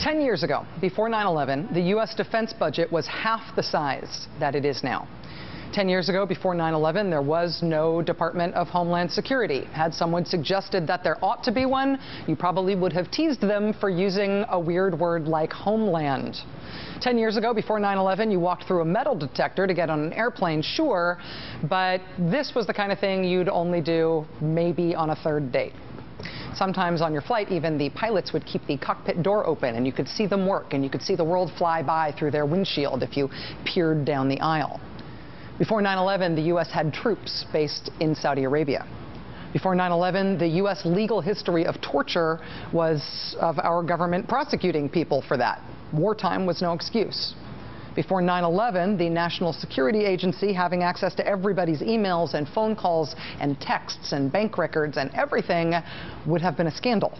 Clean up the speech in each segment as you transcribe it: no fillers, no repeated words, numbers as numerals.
10 years ago, before 9/11, the U.S. defense budget was half the size that it is now. 10 years ago, before 9/11, there was no Department of Homeland Security. Had someone suggested that there ought to be one, you probably would have teased them for using a weird word like homeland. 10 years ago, before 9/11, you walked through a metal detector to get on an airplane, sure, but this was the kind of thing you'd only do maybe on a third date. Sometimes on your flight, even the pilots would keep the cockpit door open and you could see them work and you could see the world fly by through their windshield if you peered down the aisle. Before 9/11, the U.S. had troops based in Saudi Arabia. Before 9/11, the U.S. legal history of torture was of our government prosecuting people for that. Wartime was no excuse. Before 9/11, the National Security Agency having access to everybody's emails and phone calls and texts and bank records and everything would have been a scandal.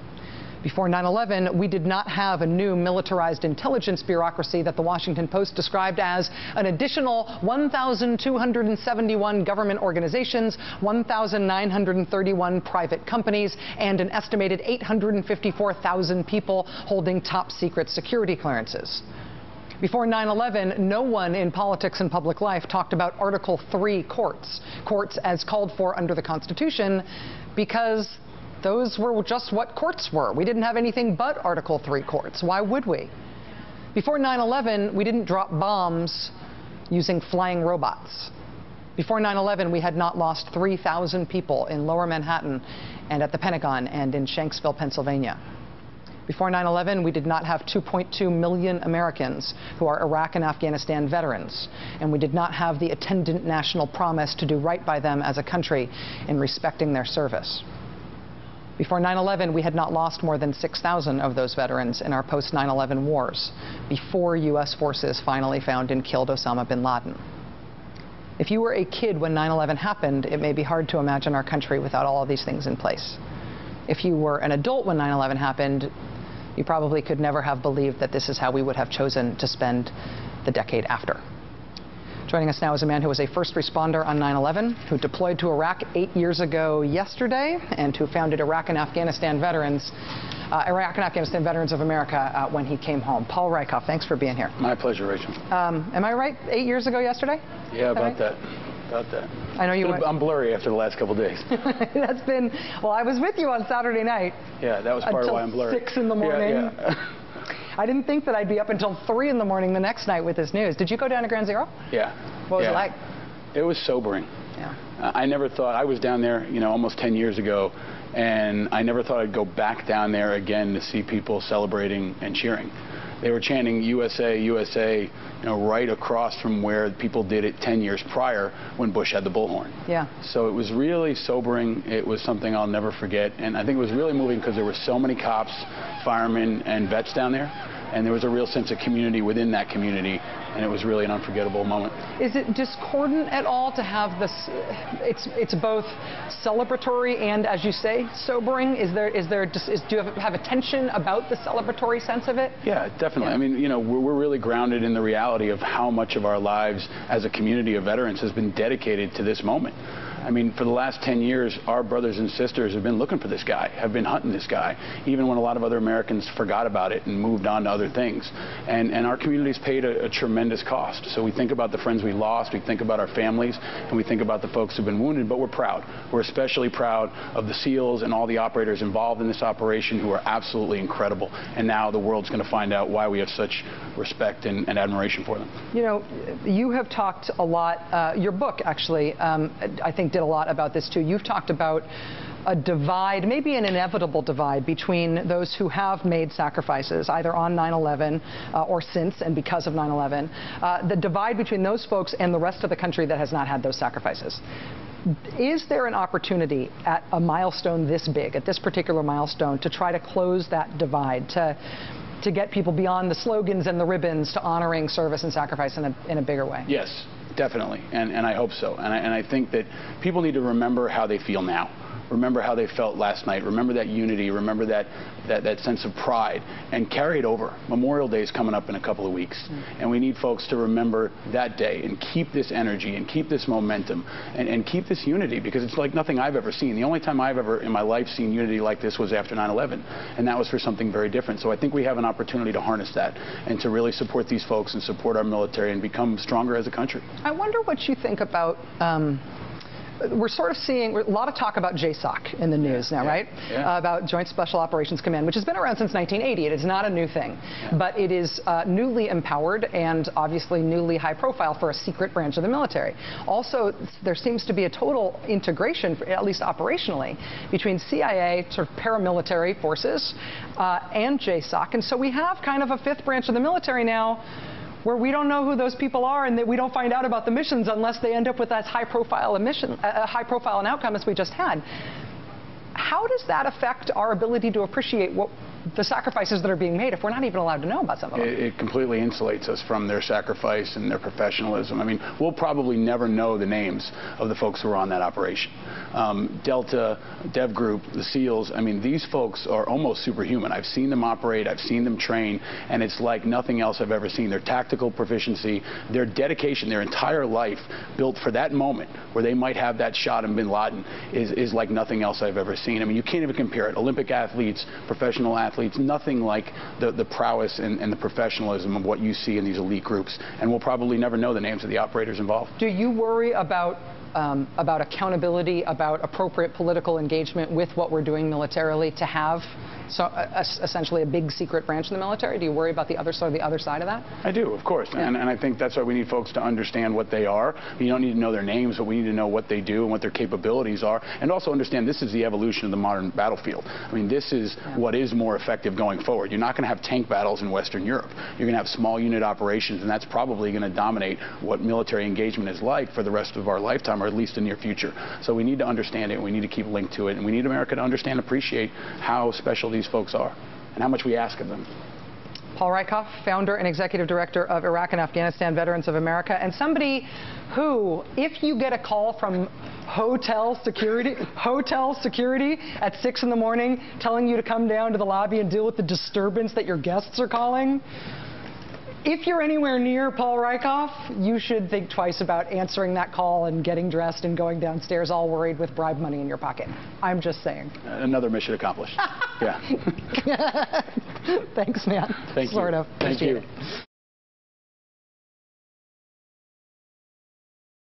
Before 9/11, we did not have a new militarized intelligence bureaucracy that the Washington Post described as an additional 1,271 government organizations, 1,931 private companies, and an estimated 854,000 people holding top secret security clearances. Before 9/11, no one in politics and public life talked about Article 3 courts, courts as called for under the Constitution, because those were just what courts were. We didn't have anything but Article 3 courts. Why would we? Before 9/11, we didn't drop bombs using flying robots. Before 9/11, we had not lost 3,000 people in Lower Manhattan and at the Pentagon and in Shanksville, Pennsylvania. Before 9/11, we did not have 2.2 million Americans who are Iraq and Afghanistan veterans, and we did not have the attendant national promise to do right by them as a country in respecting their service. Before 9/11, we had not lost more than 6,000 of those veterans in our post-9/11 wars, before U.S. forces finally found and killed Osama bin Laden. If you were a kid when 9/11 happened, it may be hard to imagine our country without all of these things in place. If you were an adult when 9/11 happened, you probably could never have believed that this is how we would have chosen to spend the decade after. Joining us now is a man who was a first responder on 9/11, who deployed to Iraq 8 years ago yesterday, and who founded Iraq and Afghanistan Veterans of America when he came home. Paul Rieckhoff, thanks for being here. My pleasure, Rachel. Am I right? 8 years ago yesterday? Yeah, about that. About that. I know you went. I'm blurry after the last couple of days. That's been, well, I was with you on Saturday night. Yeah, that was part of why I'm blurry. Until 6 in the morning. Yeah. I didn't think that I'd be up until 3 in the morning the next night with this news. Did you go down to Ground Zero? Yeah. What was it like? It was sobering. Yeah. I never thought, I was down there, almost 10 years ago, and I never thought I'd go back down there again to see people celebrating and cheering. They were chanting USA, USA, right across from where people did it 10 years prior when Bush had the bullhorn. Yeah. So it was really sobering. It was something I'll never forget. And I think it was really moving because there were so many cops, firemen, and vets down there. And there was a real sense of community within that community. And it was really an unforgettable moment. Is it discordant at all to have this? It's both celebratory and, as you say, sobering. Do you have a tension about the celebratory sense of it? Yeah, definitely. Yeah. I mean, we're really grounded in the reality of how much of our lives as a community of veterans has been dedicated to this moment. I mean, for the last 10 years, our brothers and sisters have been looking for this guy, have been hunting this guy, even when a lot of other Americans forgot about it and moved on to other things. And our community's paid a tremendous cost. So we think about the friends we lost, we think about our families, and we think about the folks who've been wounded, but we're proud. We're especially proud of the SEALs and all the operators involved in this operation who are absolutely incredible. And now the world's going to find out why we have such respect and admiration for them. You have talked a lot, your book actually, I think did a lot about this too. You've talked about a divide, maybe an inevitable divide, between those who have made sacrifices, either on 9/11 or since and because of 9/11, the divide between those folks and the rest of the country that has not had those sacrifices. Is there an opportunity at a milestone this big, at this particular milestone, to try to close that divide, to get people beyond the slogans and the ribbons to honoring service and sacrifice in a bigger way? Yes, definitely, and I hope so. And I think that people need to remember how they feel now. remember how they felt last night, remember that unity, remember that sense of pride, and carry it over. Memorial Day is coming up in a couple of weeks, and we need folks to remember that day and keep this energy and keep this momentum and keep this unity, because it's like nothing I've ever seen. The only time I've ever in my life seen unity like this was after 9/11, and that was for something very different. So I think we have an opportunity to harness that and to really support these folks and support our military and become stronger as a country. I wonder what you think about we're sort of seeing a lot of talk about JSOC in the news now, right? Yeah. About Joint Special Operations Command, which has been around since 1980. It is not a new thing, but it is newly empowered and obviously newly high profile for a secret branch of the military. Also, there seems to be a total integration, at least operationally, between CIA, sort of paramilitary forces, and JSOC. And so we have kind of a fifth branch of the military now, where we don't know who those people are, and that we don't find out about the missions unless they end up with as high-profile an outcome as we just had. How does that affect our ability to appreciate what the sacrifices that are being made if we're not even allowed to know about some of them? It completely insulates us from their sacrifice and their professionalism. I mean, we'll probably never know the names of the folks who are on that operation. Delta, Dev Group, the SEALs, I mean, these folks are almost superhuman. I've seen them operate, I've seen them train, and it's like nothing else I've ever seen. Their tactical proficiency, their dedication, their entire life built for that moment where they might have that shot in bin Laden is like nothing else I've ever seen. I mean, you can't even compare it. Olympic athletes, professional athletes, nothing like the prowess and the professionalism of what you see in these elite groups. And we'll probably never know the names of the operators involved. Do you worry about accountability, about appropriate political engagement with what we're doing militarily to have essentially a big secret branch in the military? Do you worry about the other side of that? I do, of course. Yeah. And I think that's why we need folks to understand what they are. You don't need to know their names, but we need to know what they do and what their capabilities are, and also understand this is the evolution of the modern battlefield. I mean, this is what is more effective going forward. You're not going to have tank battles in Western Europe. You're going to have small unit operations, and that's probably going to dominate what military engagement is like for the rest of our lifetime, or at least the near future. So we need to understand it, and we need to keep linked to it, and we need America to understand and appreciate how special these folks are and how much we ask of them. Paul Rieckhoff, founder and executive director of Iraq and Afghanistan Veterans of America, and somebody who, if you get a call from hotel security at 6 in the morning telling you to come down to the lobby and deal with the disturbance that your guests are calling, if you're anywhere near Paul Rieckhoff, you should think twice about answering that call and getting dressed and going downstairs all worried with bribe money in your pocket. I'm just saying. Another mission accomplished. Yeah. Thanks, man. Thank you. Sort of. Thank you.